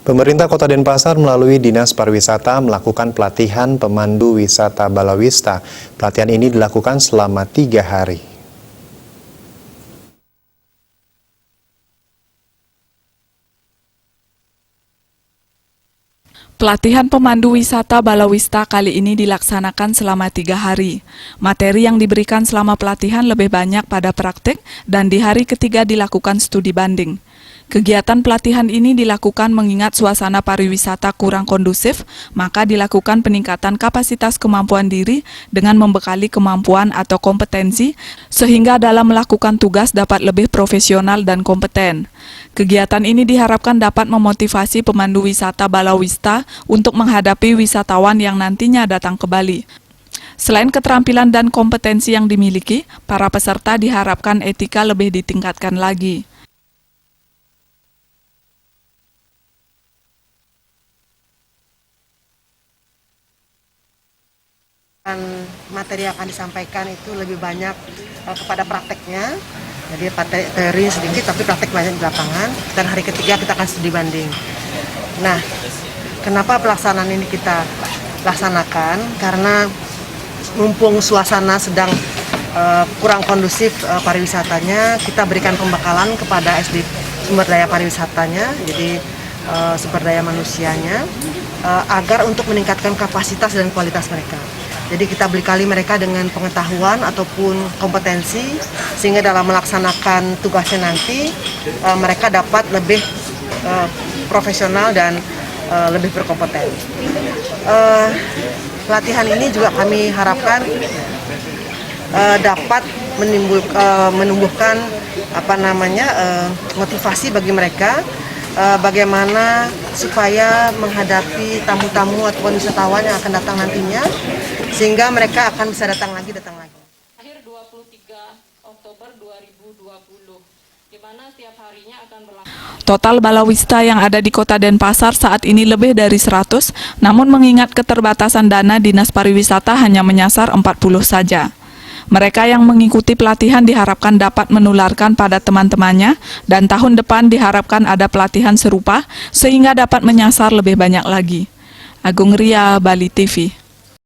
Pemerintah Kota Denpasar melalui Dinas Pariwisata melakukan pelatihan pemandu wisata Balawista. Pelatihan ini dilakukan selama 3 hari. Pelatihan pemandu wisata Balawista kali ini dilaksanakan selama 3 hari. Materi yang diberikan selama pelatihan lebih banyak pada praktik dan di hari ketiga dilakukan studi banding. Kegiatan pelatihan ini dilakukan mengingat suasana pariwisata kurang kondusif, maka dilakukan peningkatan kapasitas kemampuan diri dengan membekali kemampuan atau kompetensi, sehingga dalam melakukan tugas dapat lebih profesional dan kompeten. Kegiatan ini diharapkan dapat memotivasi pemandu wisata Balawista untuk menghadapi wisatawan yang nantinya datang ke Bali. Selain keterampilan dan kompetensi yang dimiliki, para peserta diharapkan etika lebih ditingkatkan lagi. Materi yang akan disampaikan itu lebih banyak kepada prakteknya, jadi teori sedikit tapi praktek banyak di lapangan, dan hari ketiga kita akan studi banding. Nah, kenapa pelaksanaan ini kita laksanakan? Karena mumpung suasana sedang kurang kondusif pariwisatanya, kita berikan pembekalan kepada SD sumber daya pariwisatanya, jadi sumber daya manusianya, agar untuk meningkatkan kapasitas dan kualitas mereka. Jadi kita bekali mereka dengan pengetahuan ataupun kompetensi, sehingga dalam melaksanakan tugasnya nanti mereka dapat lebih profesional dan lebih berkompeten. Pelatihan ini juga kami harapkan dapat menumbuhkan motivasi bagi mereka, bagaimana supaya menghadapi tamu-tamu ataupun wisatawan yang akan datang nantinya, sehingga mereka akan bisa datang lagi. Akhir 23 Oktober 2020, di mana setiap harinya akan berlangsung. Total Balawista yang ada di Kota Denpasar saat ini lebih dari 100, namun mengingat keterbatasan dana, Dinas Pariwisata hanya menyasar 40 saja. Mereka yang mengikuti pelatihan diharapkan dapat menularkan pada teman-temannya, dan tahun depan diharapkan ada pelatihan serupa sehingga dapat menyasar lebih banyak lagi. Agung Ria, Bali TV.